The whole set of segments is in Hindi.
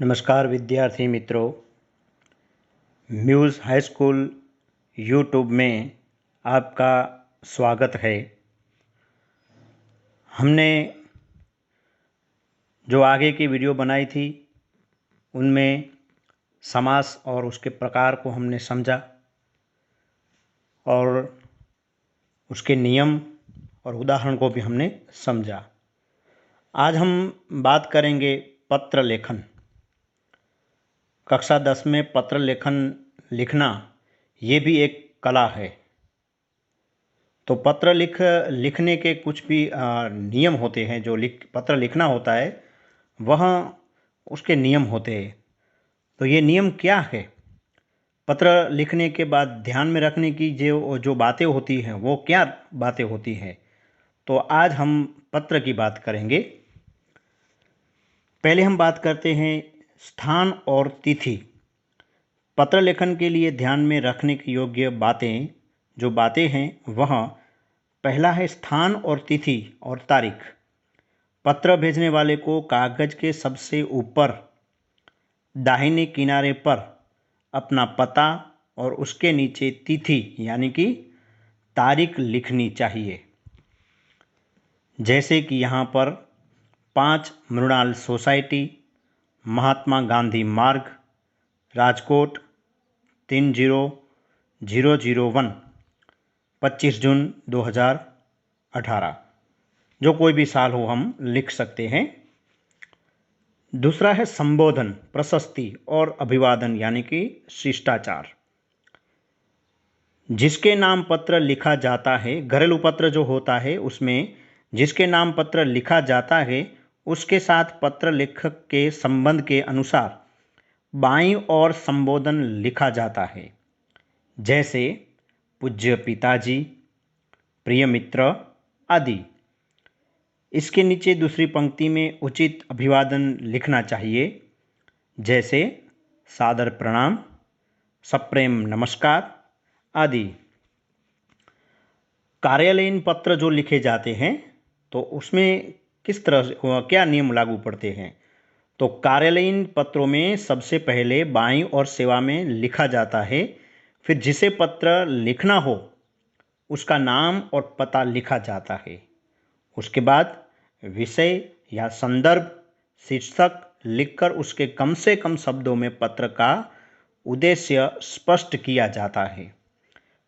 नमस्कार विद्यार्थी मित्रों, म्यूज़ हाई स्कूल यूट्यूब में आपका स्वागत है। हमने जो आगे की वीडियो बनाई थी उनमें समास और उसके प्रकार को हमने समझा और उसके नियम और उदाहरण को भी हमने समझा। आज हम बात करेंगे पत्र लेखन। कक्षा 10 में पत्र लेखन लिखना ये भी एक कला है। तो पत्र लिखने के कुछ भी नियम होते हैं। जो पत्र लिखना होता है वह उसके नियम होते हैं। तो ये नियम क्या है? पत्र लिखने के बाद ध्यान में रखने की जो बातें होती हैं वो क्या बातें होती हैं? तो आज हम पत्र की बात करेंगे। पहले हम बात करते हैं स्थान और तिथि। पत्र लेखन के लिए ध्यान में रखने की योग्य बातें हैं वह पहला है स्थान और तिथि और तारीख। पत्र भेजने वाले को कागज के सबसे ऊपर दाहिने किनारे पर अपना पता और उसके नीचे तिथि यानी कि तारीख लिखनी चाहिए। जैसे कि यहाँ पर 5 मृणाल सोसाइटी, महात्मा गांधी मार्ग, राजकोट 30001, 25 जून 2018। जो कोई भी साल हो हम लिख सकते हैं। दूसरा है संबोधन, प्रशस्ति और अभिवादन यानी कि शिष्टाचार। जिसके नाम पत्र लिखा जाता है, घरेलू पत्र जो होता है उसमें जिसके नाम पत्र लिखा जाता है उसके साथ पत्र लेखक के संबंध के अनुसार बाईं ओर संबोधन लिखा जाता है। जैसे पूज्य पिताजी, प्रिय मित्र आदि। इसके नीचे दूसरी पंक्ति में उचित अभिवादन लिखना चाहिए। जैसे सादर प्रणाम, सप्रेम नमस्कार आदि। कार्यालयीन पत्र जो लिखे जाते हैं तो उसमें किस तरह से क्या नियम लागू पड़ते हैं? तो कार्यालयीन पत्रों में सबसे पहले बाईं ओर सेवा में लिखा जाता है। फिर जिसे पत्र लिखना हो उसका नाम और पता लिखा जाता है। उसके बाद विषय या संदर्भ, शीर्षक लिखकर उसके कम से कम शब्दों में पत्र का उद्देश्य स्पष्ट किया जाता है।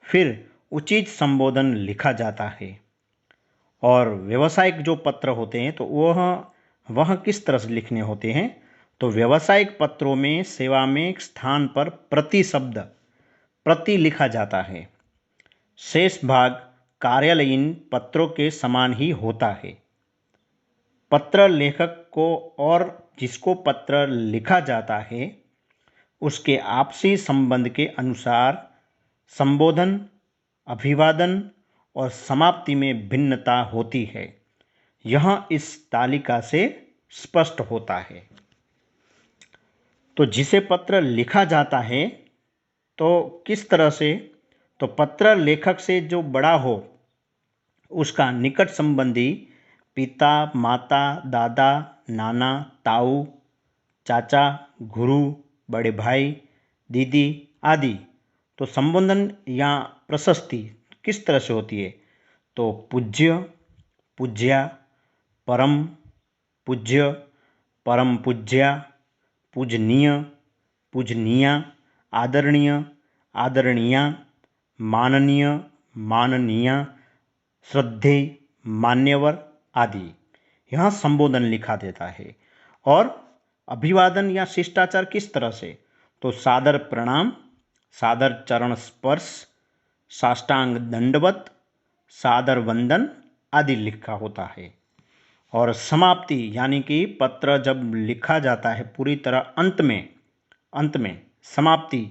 फिर उचित संबोधन लिखा जाता है। और व्यावसायिक जो पत्र होते हैं तो वह किस तरह से लिखने होते हैं? तो व्यावसायिक पत्रों में सेवा में स्थान पर प्रति शब्द प्रति लिखा जाता है। शेष भाग कार्यालयीन पत्रों के समान ही होता है। पत्र लेखक को और जिसको पत्र लिखा जाता है उसके आपसी संबंध के अनुसार संबोधन, अभिवादन और समाप्ति में भिन्नता होती है। यह इस तालिका से स्पष्ट होता है। तो जिसे पत्र लिखा जाता है तो किस तरह से? तो पत्र लेखक से जो बड़ा हो उसका निकट संबंधी पिता, माता, दादा, नाना, ताऊ, चाचा, गुरु, बड़े भाई, दीदी आदि। तो संबोधन या प्रशस्ति किस तरह से होती है? तो पूज्य, पूज्या, परम पूज्य, परम पूज्या, पूजनीय, पूजनीया, आदरणीय, आदरणीया, माननीय, माननीया, श्रद्धेय, मान्यवर आदि। यहाँ संबोधन लिखा देता है। और अभिवादन या शिष्टाचार किस तरह से? तो सादर प्रणाम, सादर चरण स्पर्श, साष्टांग दंडवत, सादर वंदन आदि लिखा होता है। और समाप्ति यानी कि पत्र जब लिखा जाता है पूरी तरह अंत में समाप्ति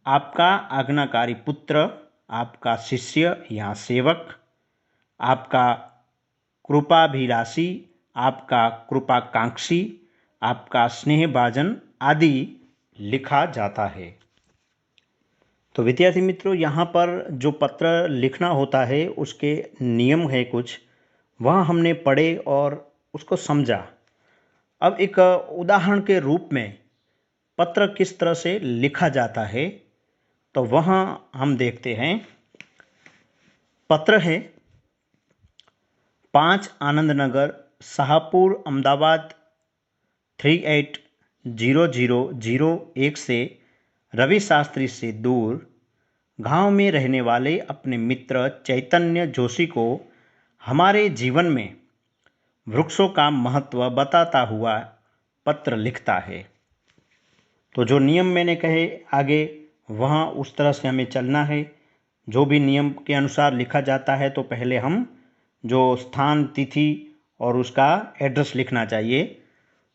आपका आज्ञाकारी पुत्र, आपका शिष्य या सेवक, आपका कृपाभिलाषी, आपका कृपाकांक्षी, आपका स्नेहभाजन आदि लिखा जाता है। तो विद्यार्थी मित्रों, यहाँ पर जो पत्र लिखना होता है उसके नियम है कुछ, वह हमने पढ़े और उसको समझा। अब एक उदाहरण के रूप में पत्र किस तरह से लिखा जाता है, तो वहाँ हम देखते हैं। पत्र है 5 आनंद नगर, शाहपुर, अहमदाबाद 380001 से रवि शास्त्री से दूर गांव में रहने वाले अपने मित्र चैतन्य जोशी को हमारे जीवन में वृक्षों का महत्व बताता हुआ पत्र लिखता है। तो जो नियम मैंने कहे आगे, वहाँ उस तरह से हमें चलना है। जो भी नियम के अनुसार लिखा जाता है, तो पहले हम जो स्थान, तिथि और उसका एड्रेस लिखना चाहिए।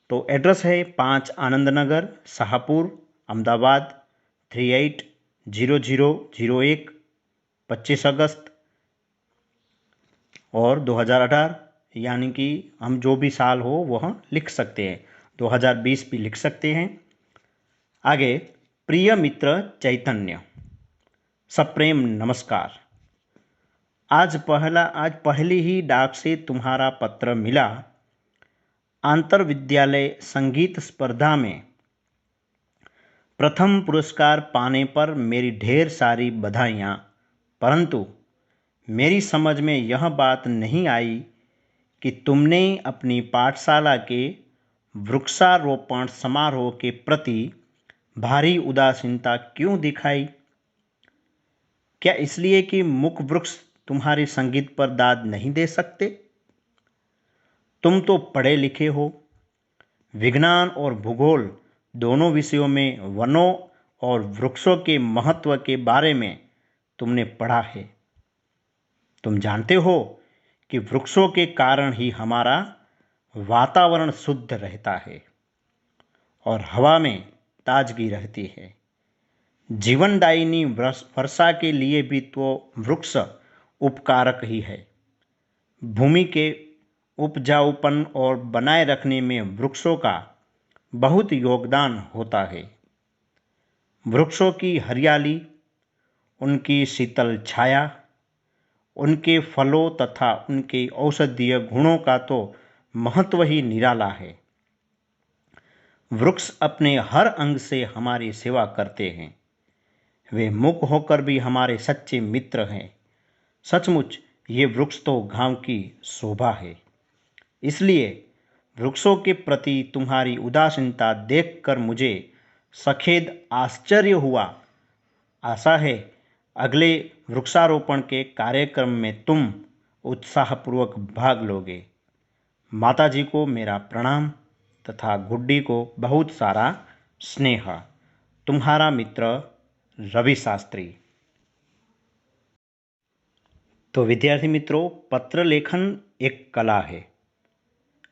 तो एड्रेस है 5 आनंद नगर, शाहपुर, अहमदाबाद 380001, 25 अगस्त और 2018, यानी कि हम जो भी साल हो वह लिख सकते हैं। 2020 भी लिख सकते हैं। आगे, प्रिय मित्र चैतन्य, सप्रेम नमस्कार। आज पहली ही डाक से तुम्हारा पत्र मिला। अंतर विद्यालय संगीत स्पर्धा में प्रथम पुरस्कार पाने पर मेरी ढेर सारी बधाइयाँ, परंतु मेरी समझ में यह बात नहीं आई कि तुमने अपनी पाठशाला के वृक्षारोपण समारोह के प्रति भारी उदासीनता क्यों दिखाई। क्या इसलिए कि मुख वृक्ष तुम्हारे संगीत पर दाद नहीं दे सकते? तुम तो पढ़े लिखे हो। विज्ञान और भूगोल दोनों विषयों में वनों और वृक्षों के महत्व के बारे में तुमने पढ़ा है। तुम जानते हो कि वृक्षों के कारण ही हमारा वातावरण शुद्ध रहता है और हवा में ताजगी रहती है। जीवनदायिनी वर्षा के लिए भी तो वृक्ष उपकारक ही है। भूमि के उपजाऊपन और बनाए रखने में वृक्षों का बहुत योगदान होता है। वृक्षों की हरियाली, उनकी शीतल छाया, उनके फलों तथा उनके औषधीय गुणों का तो महत्व ही निराला है। वृक्ष अपने हर अंग से हमारी सेवा करते हैं। वे मूक होकर भी हमारे सच्चे मित्र हैं। सचमुच ये वृक्ष तो गांव की शोभा है। इसलिए वृक्षों के प्रति तुम्हारी उदासीनता देखकर मुझे सखेद आश्चर्य हुआ। आशा है अगले वृक्षारोपण के कार्यक्रम में तुम उत्साहपूर्वक भाग लोगे। माताजी को मेरा प्रणाम तथा गुड्डी को बहुत सारा स्नेह। तुम्हारा मित्र रवि शास्त्री। तो विद्यार्थी मित्रों, पत्र लेखन एक कला है।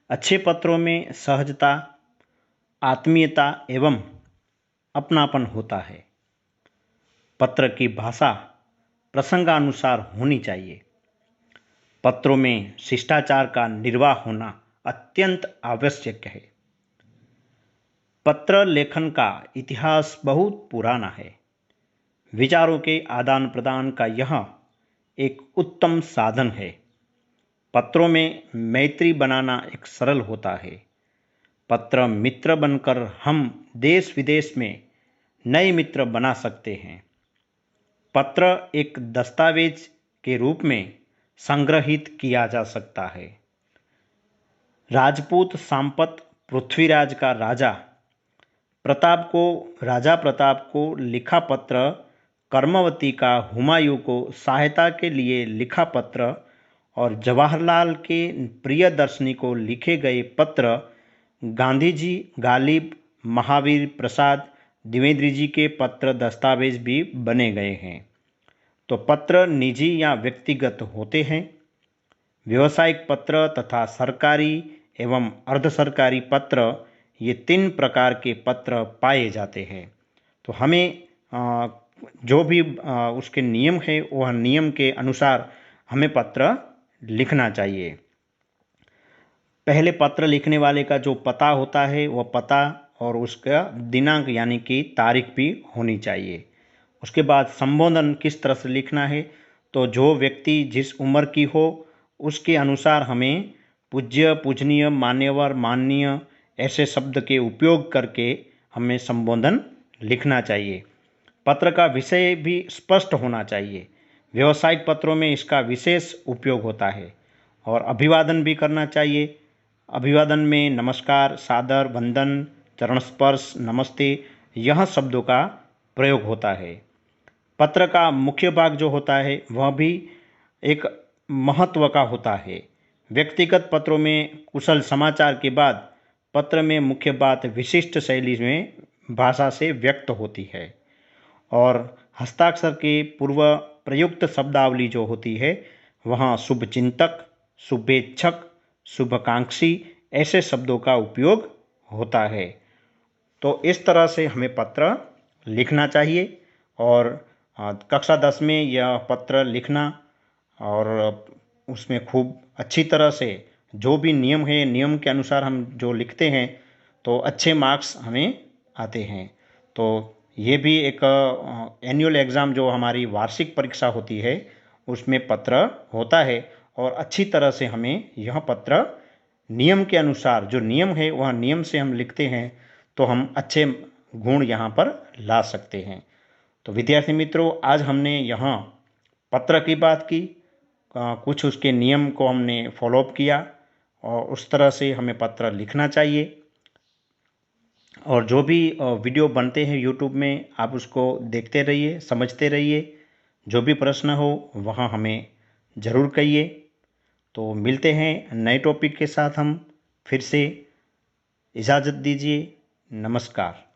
अच्छे पत्रों में सहजता, आत्मीयता एवं अपनापन होता है। पत्र की भाषा प्रसंगानुसार होनी चाहिए। पत्रों में शिष्टाचार का निर्वाह होना अत्यंत आवश्यक है। पत्र लेखन का इतिहास बहुत पुराना है। विचारों के आदान प्रदान का यह एक उत्तम साधन है। पत्रों में मैत्री बनाना एक सरल होता है। पत्र मित्र बनकर हम देश विदेश में नए मित्र बना सकते हैं। पत्र एक दस्तावेज के रूप में संग्रहित किया जा सकता है। राजपूत सांपत पृथ्वीराज का राजा प्रताप को लिखा पत्र, कर्मवती का हुमायूं को सहायता के लिए लिखा पत्र और जवाहरलाल के प्रियदर्शनी को लिखे गए पत्र, गांधी जी, गालिब, महावीर प्रसाद द्विवेदी जी के पत्र दस्तावेज भी बने गए हैं। तो पत्र निजी या व्यक्तिगत होते हैं। व्यावसायिक पत्र तथा सरकारी एवं अर्ध सरकारी पत्र, ये 3 प्रकार के पत्र पाए जाते हैं। तो हमें जो भी उसके नियम है, वह नियम के अनुसार हमें पत्र लिखना चाहिए। पहले पत्र लिखने वाले का जो पता होता है, वह पता और उसका दिनांक यानी कि तारीख भी होनी चाहिए। उसके बाद संबोधन किस तरह से लिखना है, तो जो व्यक्ति जिस उम्र की हो उसके अनुसार हमें पूज्य, पूजनीय, मान्यवर, माननीय ऐसे शब्द के उपयोग करके हमें संबोधन लिखना चाहिए। पत्र का विषय भी स्पष्ट होना चाहिए। व्यावसायिक पत्रों में इसका विशेष उपयोग होता है। और अभिवादन भी करना चाहिए। अभिवादन में नमस्कार, सादर, वंदन, चरण स्पर्श, नमस्ते, यह शब्दों का प्रयोग होता है। पत्र का मुख्य भाग जो होता है वह भी एक महत्व का होता है। व्यक्तिगत पत्रों में कुशल समाचार के बाद पत्र में मुख्य बात विशिष्ट शैली में भाषा से व्यक्त होती है। और हस्ताक्षर के पूर्व प्रयुक्त शब्दावली जो होती है वहाँ शुभचिंतक, शुभेच्छक, शुभाकांक्षी ऐसे शब्दों का उपयोग होता है। तो इस तरह से हमें पत्र लिखना चाहिए। और कक्षा 10 में यह पत्र लिखना और उसमें खूब अच्छी तरह से जो भी नियम है, नियम के अनुसार हम जो लिखते हैं तो अच्छे मार्क्स हमें आते हैं। तो ये भी एक एनुअल एग्ज़ाम जो हमारी वार्षिक परीक्षा होती है उसमें पत्र होता है। और अच्छी तरह से हमें यह पत्र नियम के अनुसार, जो नियम है वह नियम से हम लिखते हैं तो हम अच्छे गुण यहाँ पर ला सकते हैं। तो विद्यार्थी मित्रों, आज हमने यहाँ पत्र की बात की, कुछ उसके नियम को हमने फॉलोअप किया और उस तरह से हमें पत्र लिखना चाहिए। और जो भी वीडियो बनते हैं यूट्यूब में आप उसको देखते रहिए, समझते रहिए। जो भी प्रश्न हो वहाँ हमें ज़रूर कहिए। तो मिलते हैं नए टॉपिक के साथ। हम फिर से इजाज़त दीजिए। नमस्कार।